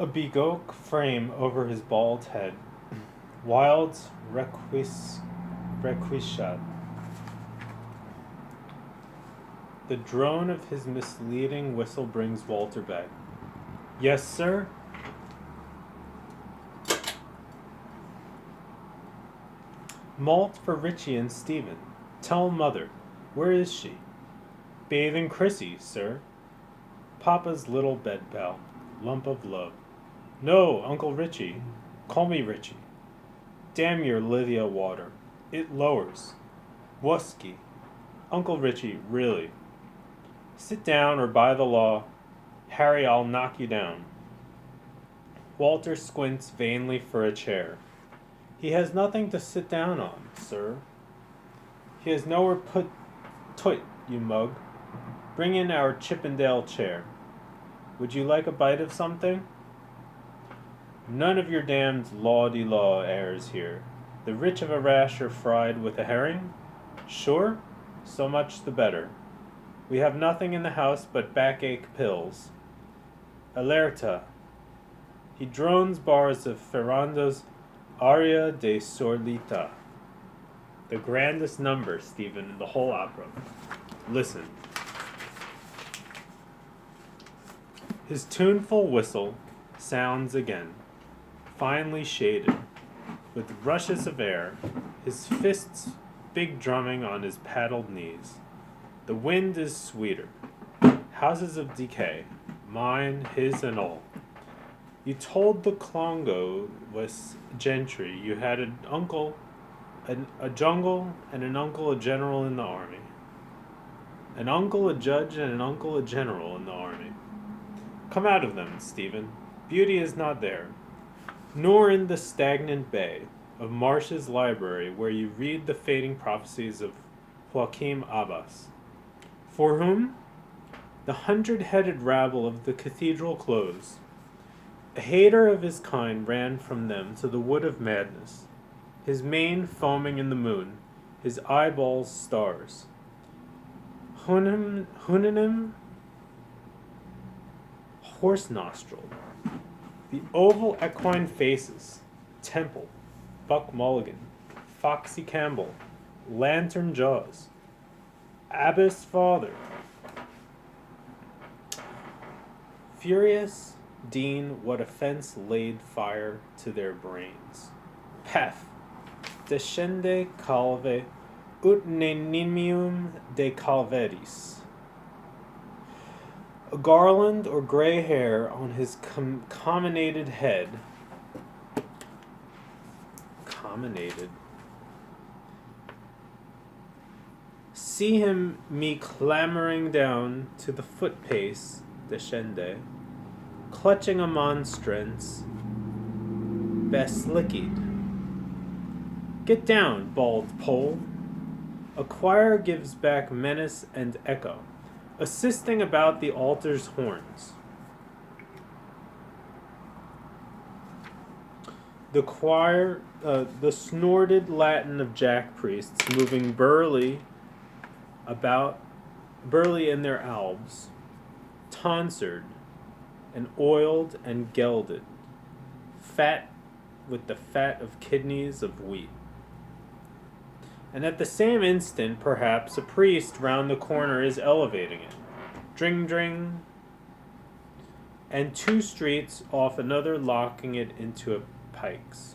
A begoke frame over his bald head. Wild requiescat. The drone of his misleading whistle brings Walter back. Yes, sir? Malt for Richie and Stephen. Tell mother. Where is she? Bathing Chrissy, sir. Papa's little bed pal. Lump of love. No, Uncle Richie. Call me Richie. Damn your Lydia water. It lowers. Wusky. Uncle Richie, really. Sit down or by the law. Harry, I'll knock you down. Walter squints vainly for a chair. He has nothing to sit down on, sir. He has nowhere put toit, you mug. Bring in our Chippendale chair. Would you like a bite of something? None of your damned law-de-law airs here. The rich of a rasher fried with a herring? Sure? So much the better. We have nothing in the house but backache pills. Alerta. He drones bars of Ferrando's Aria de Sorlita. The grandest number, Stephen, in the whole opera. Listen. His tuneful whistle sounds again, finely shaded, with rushes of air, his fists big drumming on his paddled knees. The wind is sweeter. Houses of decay, mine, his, and all. You told the Clongo was gentry you had an uncle, a jungle, and an uncle a general in the army. An uncle a judge and an uncle a general in the army. Come out of them, Stephen. Beauty is not there, nor in the stagnant bay of Marsh's library where you read the fading prophecies of Joachim Abbas. For whom? The 100-headed rabble of the cathedral close. A hater of his kind ran from them to the wood of madness, his mane foaming in the moon, his eyeballs stars. Hunanim, horse-nostril, the oval equine faces, Temple, Buck Mulligan, Foxy Campbell, Lantern Jaws, Abbess Father. Furious, Dean, what offense laid fire to their brains. Pef, descende calve, ut nimium de calvedis. A garland or gray hair on his comminated head. Comminated. See him me clambering down to the foot-pace, descende, clutching a monstrance, beslicked. Get down, bald pole. A choir gives back menace and echo, assisting about the altar's horns. The choir, the snorted Latin of jack priests moving burly in their albs, tonsured and oiled and gelded, fat with the fat of kidneys of wheat. And at the same instant, perhaps, a priest round the corner is elevating it. Dring, dring. And 2 streets off another locking it into a pix.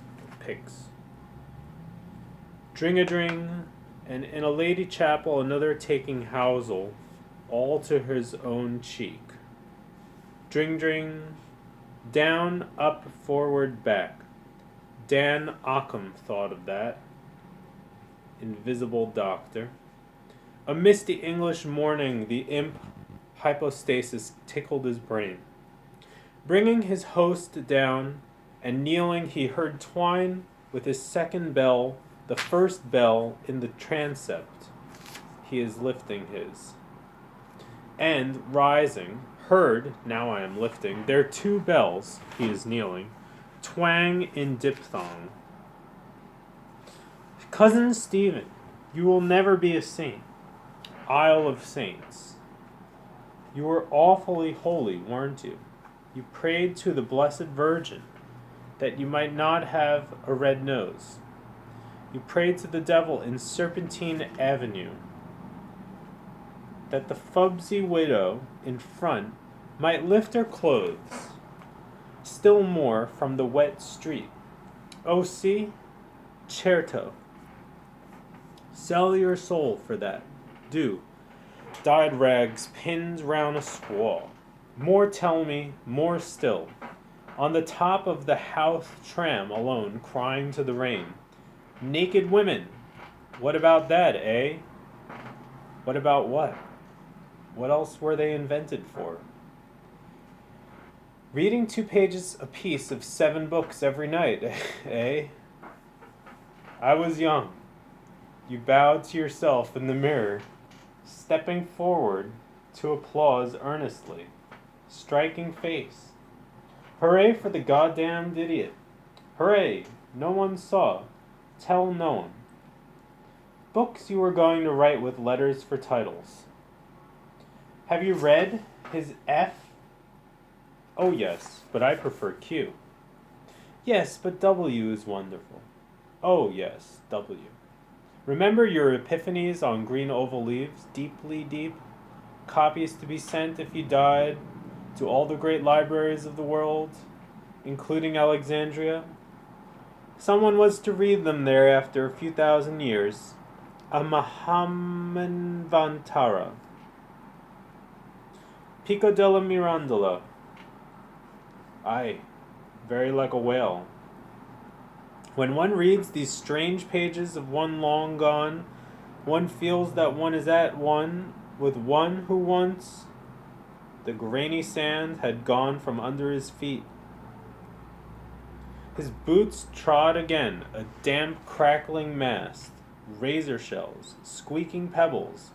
Dring-a-dring, and in a lady chapel another taking housel, all to his own cheek. Dring, dring. Down, up, forward, back. Dan Occam thought of that. Invisible doctor. A misty English morning, the imp hypostasis tickled his brain. Bringing his host down and kneeling, he heard twine with his second bell, the first bell in the transept. He is lifting his. And, rising, heard, now I am lifting, their 2 bells, he is kneeling, twang in diphthong. Cousin Stephen, you will never be a saint. Isle of Saints. You were awfully holy, weren't you? You prayed to the Blessed Virgin that you might not have a red nose. You prayed to the devil in Serpentine Avenue that the fubsy widow in front might lift her clothes still more from the wet street. Oh, see, certo. Sell your soul for that. Do. Dyed rags pinned round a squaw. More tell me, more still. On the top of the house tram alone, crying to the rain. Naked women. What about that, eh? What about what? What else were they invented for? Reading 2 pages apiece of 7 books every night, eh? I was young. You bowed to yourself in the mirror, stepping forward to applause earnestly, striking face. Hooray for the goddamned idiot. Hooray, no one saw. Tell no one. Books you were going to write with letters for titles. Have you read his F? Oh yes, but I prefer Q. Yes, but W is wonderful. Oh yes, W. Remember your epiphanies on green oval leaves, deeply deep? Copies to be sent if you died to all the great libraries of the world, including Alexandria? Someone was to read them there after a few thousand years. A Mahamanvantara. Pico della Mirandola. Aye, very like a whale. When one reads these strange pages of one long gone, one feels that one is at one with one who once the grainy sand had gone from under his feet. His boots trod again a damp crackling mast, razor shells, squeaking pebbles,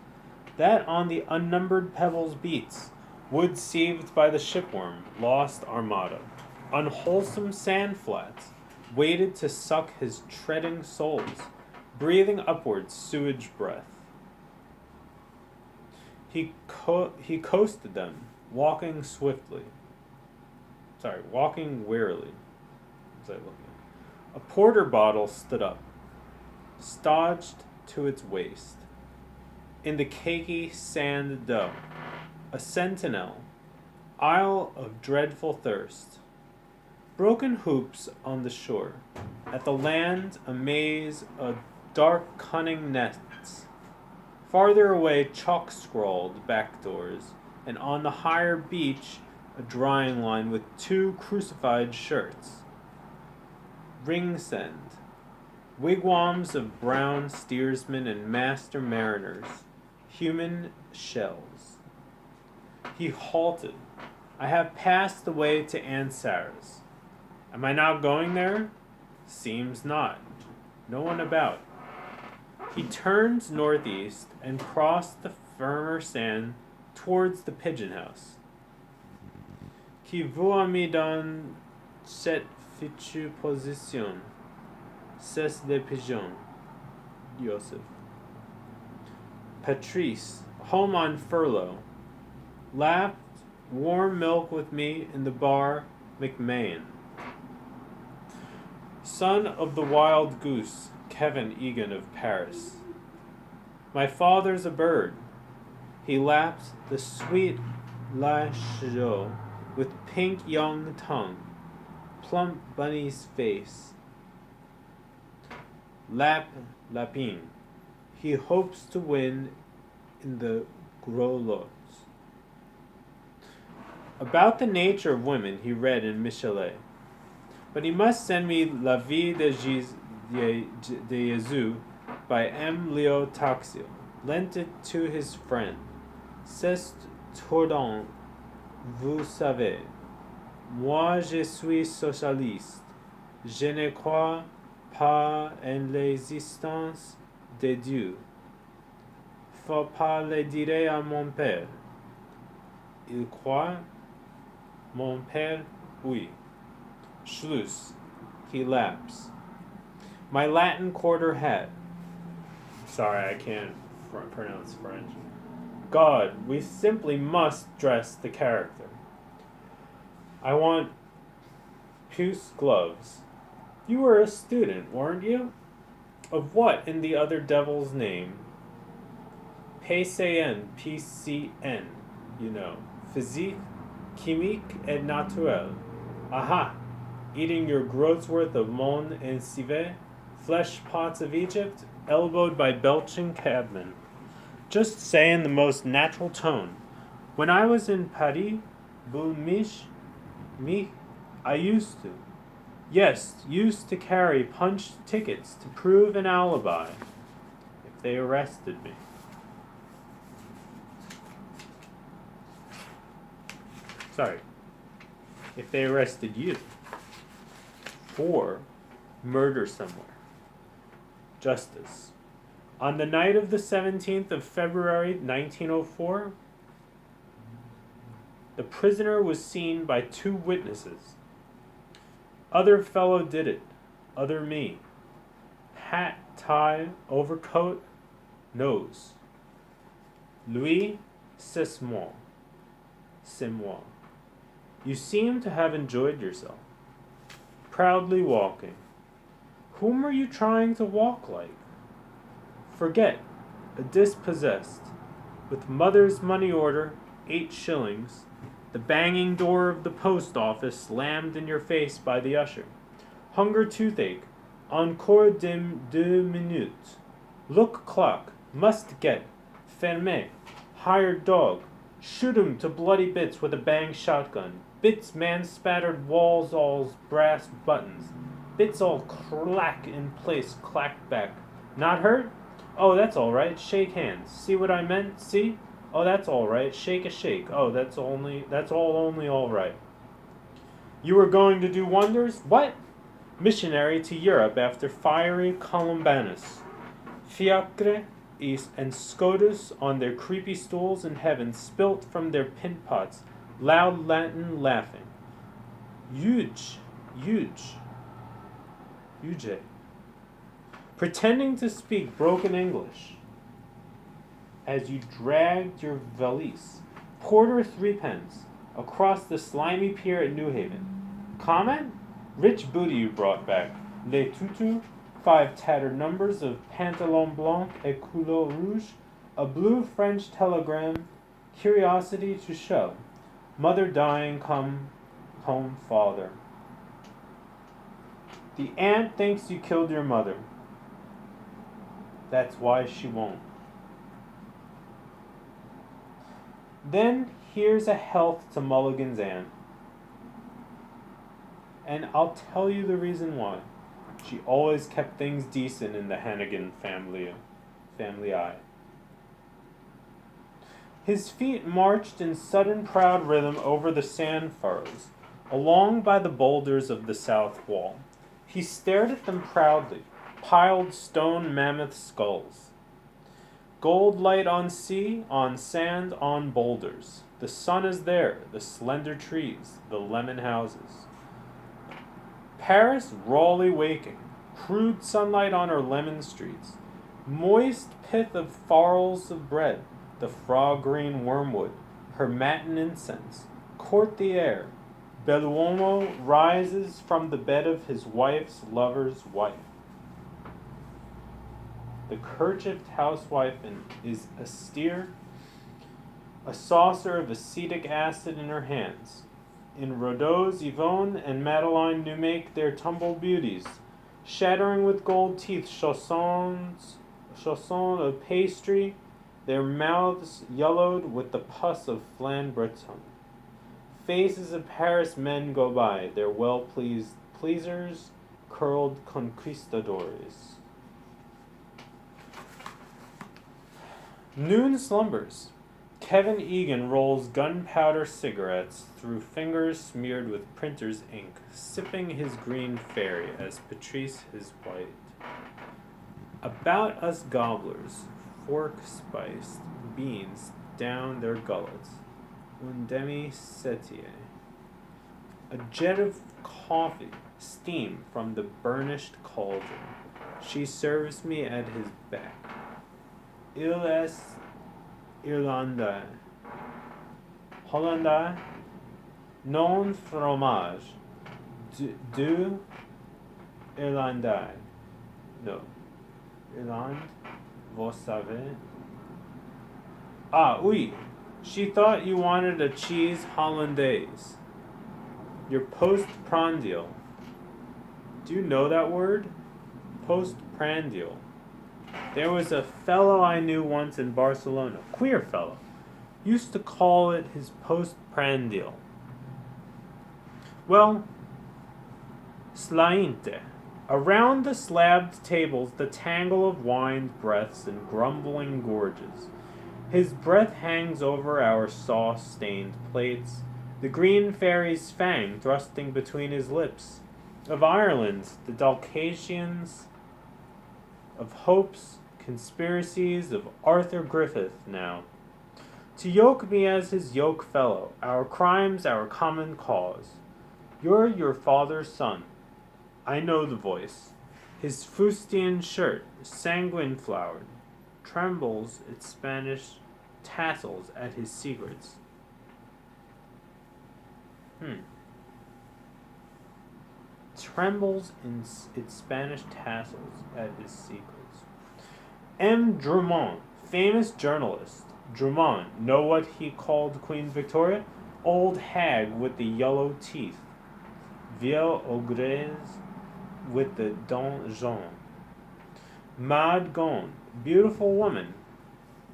that on the unnumbered pebbles beats, wood sieved by the shipworm, lost armada, unwholesome sand flats, waited to suck his treading soles, breathing upwards sewage breath. He coasted them, walking wearily. Was I looking at? A porter bottle stood up, stodged to its waist. In the cakey sand dough, a sentinel, isle of dreadful thirst. Broken hoops on the shore. At the land, a maze of dark, cunning nets. Farther away, chalk-scrawled back doors, and on the higher beach, a drying line with 2 crucified shirts. Ringsend. Wigwams of brown steersmen and master mariners. Human shells. He halted. I have passed the way to Ansara's. Am I not going there? Seems not. No one about. He turned northeast and crossed the firmer sand towards the pigeon house. Qui vous a mis dans cette fichue position? C'est les pigeons. Joseph. Patrice, home on furlough, lapped warm milk with me in the bar McMahon. Son of the wild goose, Kevin Egan of Paris. My father's a bird. He laps the sweet lachot with pink young tongue, plump bunny's face. Lapin. He hopes to win in the gros lots. About the nature of women he read in Michelet. But he must send me La Vie de Jésus by M. Leo Taxil, lent it to his friend. C'est tordant, vous savez. Moi je suis socialiste. Je ne crois pas en l'existence de Dieu. Faut pas le dire à mon père. Il croit? Mon père, oui. Schluss. He laps. My Latin quarter hat. Sorry, I can't pronounce French. God, we simply must dress the character. I want puce gloves. You were a student, weren't you? Of what in the other devil's name? PCN, PCN, you know. Physique, chimique, et naturelle. Aha! Eating your groat's worth of mon and civet, flesh pots of Egypt, elbowed by belching cabmen. Just say in the most natural tone, when I was in Paris, me, I used to. Yes, used to carry punched tickets to prove an alibi if they arrested me. Sorry, if they arrested you for murder somewhere. Justice. On the night of the 17th of February 1904, the prisoner was seen by 2 witnesses. Other fellow did it. Other me. Hat, tie, overcoat, nose. Louis, c'est moi. C'est moi. You seem to have enjoyed yourself. Proudly walking. Whom are you trying to walk like? Forget, a dispossessed. With mother's money order, 8 shillings, the banging door of the post office slammed in your face by the usher. Hunger toothache. Encore 2 minutes. Look clock. Must get. Fermé. Hired dog. Shoot him to bloody bits with a bang shotgun. Bits man-spattered walls all brass buttons. Bits all clack in place, clacked back. Not hurt? Oh, that's all right. Shake hands. See what I meant? See? Oh, that's all right. Shake a shake. Oh, that's only all right. You were going to do wonders? What? Missionary to Europe after fiery Columbanus. Fiacre and Scotus on their creepy stools in heaven spilt from their pint pots, loud Latin laughing. Huge. Pretending to speak broken English as you dragged your valise, quarter 3 pence, across the slimy pier at New Haven. Comment? Rich booty you brought back. Les tutus, 5 tattered numbers of pantalon blanc et couleur rouge, a blue French telegram, curiosity to show. Mother dying, come home, father. The aunt thinks you killed your mother. That's why she won't. Then here's a health to Mulligan's aunt. And I'll tell you the reason why. She always kept things decent in the Hannigan family eye. His feet marched in sudden proud rhythm over the sand furrows, along by the boulders of the south wall. He stared at them proudly, piled stone mammoth skulls. Gold light on sea, on sand, on boulders. The sun is there, the slender trees, the lemon houses. Paris rawly waking, crude sunlight on her lemon streets, moist pith of farls of bread, the frog-green wormwood, her matin incense, court the air. Bell'uomo rises from the bed of his wife's lover's wife. The kerchiefed housewife is austere, a saucer of acetic acid in her hands. In Rodot's, Yvonne and Madeline do make their tumble beauties, shattering with gold teeth chaussons of pastry, their mouths yellowed with the pus of flan breton. Faces of Paris men go by, their well-pleased pleasers, curled conquistadores. Noon slumbers. Kevin Egan rolls gunpowder cigarettes through fingers smeared with printer's ink, sipping his green fairy as Patrice his white. About us gobblers, fork-spiced beans down their gullets. Un demi-setier. A jet of coffee, steam from the burnished cauldron. She serves me at his back. Il est Irlandais. Hollandais? Non fromage. Du Irlandais. No. Irlande, vous savez. Ah, oui. She thought you wanted a cheese hollandaise. Your postprandial. Do you know that word? Postprandial. There was a fellow I knew once in Barcelona. Queer fellow. Used to call it his postprandial. Well, slainte. Around the slabbed tables, the tangle of whined breaths and grumbling gorges. His breath hangs over our sauce-stained plates, the green fairy's fang thrusting between his lips. Of Ireland, the Dalcatians, of hopes, conspiracies, of Arthur Griffith now. To yoke me as his yoke fellow, our crimes, our common cause. You're your father's son. I know the voice. His fustian shirt, sanguine-flowered, trembles its Spanish tassels at his secrets. Trembles in its Spanish tassels at his secrets. M. Drummond, famous journalist. Drummond, know what he called Queen Victoria? Old hag with the yellow teeth. Vieille ogreuse with the dents jaunes. Mad Gone, beautiful woman.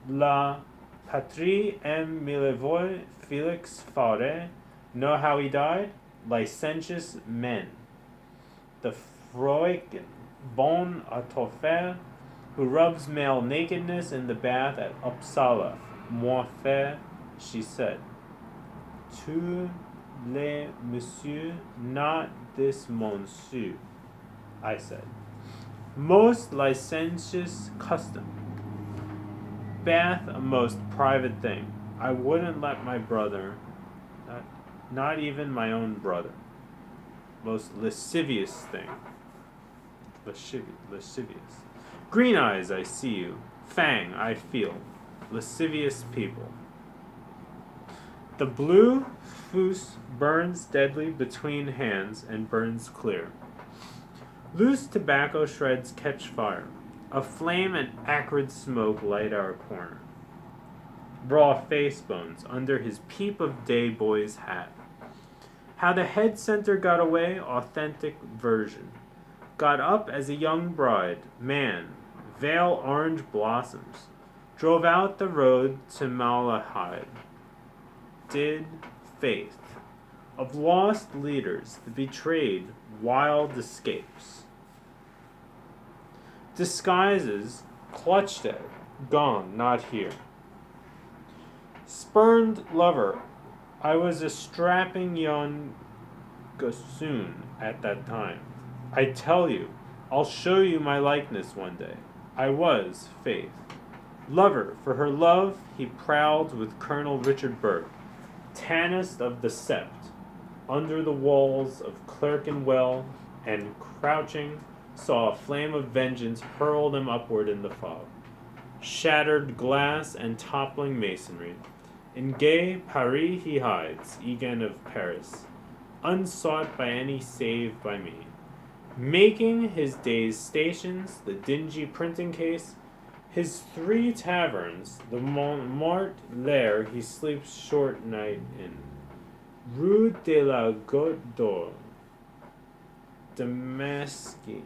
La patrie aime Millevoye, Felix Faure. Know how he died? Licentious men. The Froiken, Bon Atoffer, who rubs male nakedness in the bath at Uppsala. Moi faire, she said. Tu le monsieur, not this monsieur, I said. Most licentious custom. Bath a most private thing. I wouldn't let my brother, not even my own brother. Most lascivious thing. Lascivious. Green eyes, I see you. Fang, I feel. Lascivious people. The blue foos burns deadly between hands and burns clear. Loose tobacco shreds catch fire. A flame and acrid smoke light our corner. Raw face bones under his peep of day boy's hat. How the head center got away, authentic version. Got up as a young bride, man, veil orange blossoms. Drove out the road to Malahide. Did faith. Of lost leaders, the betrayed, wild escapes. Disguises, clutched at, gone, not here. Spurned lover, I was a strapping young gossoon at that time. I tell you, I'll show you my likeness one day. I was faith. Lover, for her love, he prowled with Colonel Richard Burke, tannest of the sept, under the walls of Clerkenwell, and crouching, saw a flame of vengeance hurl them upward in the fog. Shattered glass and toppling masonry. In gay Paris he hides, Egan of Paris, unsought by any save by me. Making his day's stations, the dingy printing case, his 3 taverns, the Montmartre lair he sleeps short night in. Rue de la Goutte d'Or, Damascene,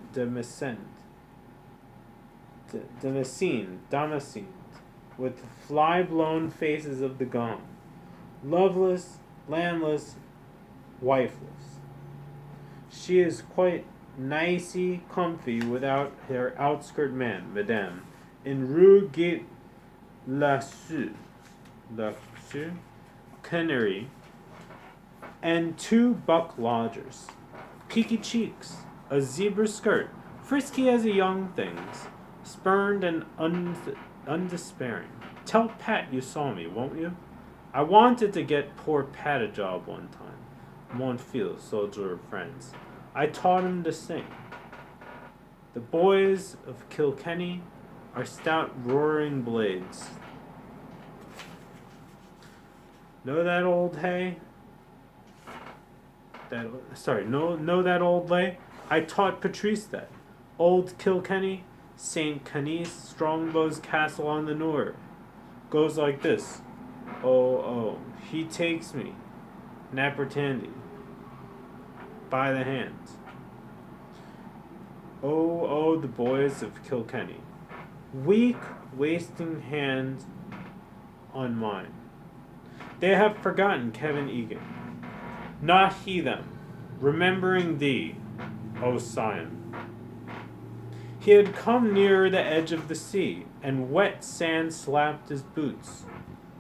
with the fly-blown faces of the gone, loveless, landless, wifeless. She is quite nicey comfy without her outskirt man, madame, in Rue Gate Lassus, Canary, and 2 buck lodgers, peaky cheeks, a zebra skirt, frisky as a young thing's, spurned and undespairing. Tell Pat you saw me, won't you? I wanted to get poor Pat a job one time. Montfil, soldier of France. I taught him to sing. The boys of Kilkenny are stout roaring blades. Know that old hay? know that old lay? I taught Patrice that. Old Kilkenny, St. Canice, Strongbow's castle on the Nore. Goes like this. Oh, oh, he takes me, Nappertandy, by the hand. Oh, oh, the boys of Kilkenny. Weak, wasting hand on mine. They have forgotten Kevin Egan. Not he them, remembering thee, O Sion. He had come nearer the edge of the sea, and wet sand slapped his boots.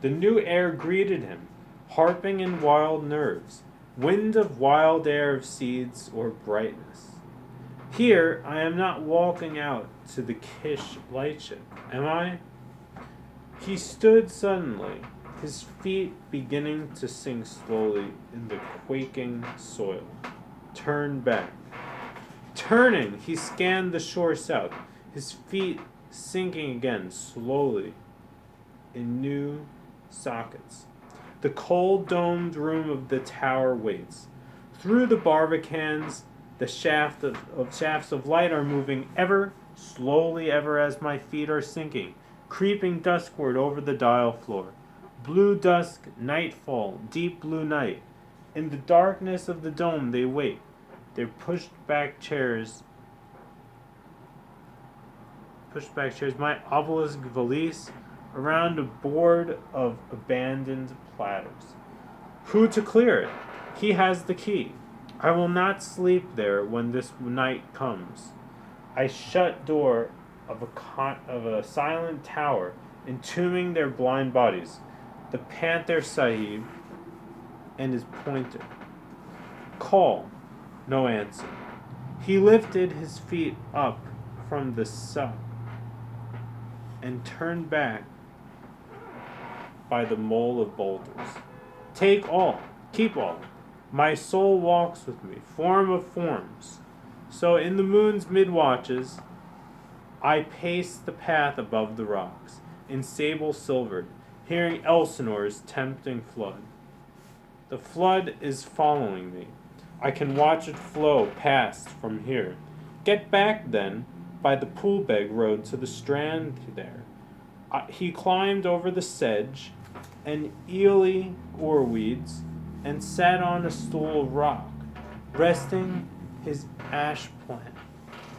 The new air greeted him, harping in wild nerves, wind of wild air of seeds or brightness. Here I am not walking out to the Kish lightship, am I? He stood suddenly, his feet beginning to sink slowly in the quaking soil. Turned back. Turning, he scanned the shore south, his feet sinking again slowly in new sockets. The cold domed room of the tower waits. Through the barbicans, the shafts of light are moving ever slowly, ever as my feet are sinking, creeping duskward over the dial floor. Blue dusk, nightfall, deep blue night. In the darkness of the dome they wait. Their pushed back chairs, my obelisk valise, around a board of abandoned platters. Who to clear it? He has the key. I will not sleep there when this night comes. I shut door of a silent tower, entombing their blind bodies. The Panther Sahib and his pointer. Call. No answer. He lifted his feet up from the suck and turned back by the mole of boulders. Take all, keep all. My soul walks with me, form of forms. So in the moon's mid-watches, I pace the path above the rocks, in sable silvered, hearing Elsinore's tempting flood. The flood is following me. I can watch it flow past from here. Get back, then, by the Poolbeg road to the strand there. He climbed over the sedge and eely oarweeds and sat on a stool of rock, resting his ash plant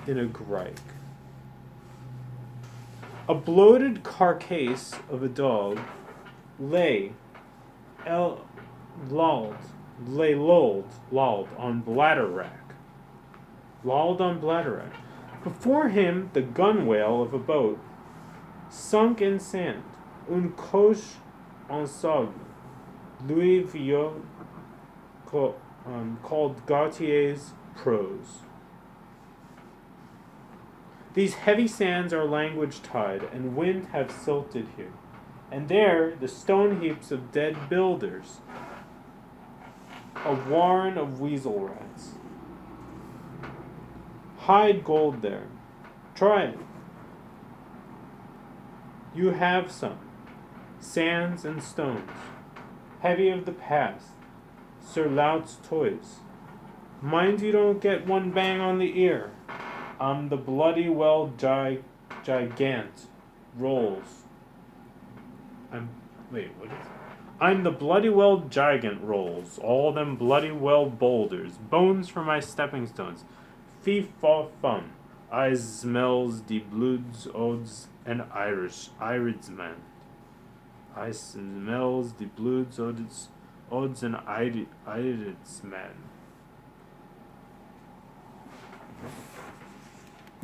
in a grike. A bloated carcass of a dog lay lulled on bladder rack. Before him, the gunwale of a boat, sunk in sand, une coche en sable, Louis Villot, called Gautier's prose. These heavy sands are language tide, and wind have silted here. And there, the stone heaps of dead builders, a warren of weasel rats. Hide gold there. Try it. You have some. Sands and stones. Heavy of the past. Sir Lout's toys. Mind you don't get one bang on the ear. I'm the bloody well gigant rolls. I'm the bloody well gigant rolls, all them bloody well boulders, bones for my stepping stones. Fee fa fum, I smells de bloods odds and Irishman. I smells de bloods odds and Irishman.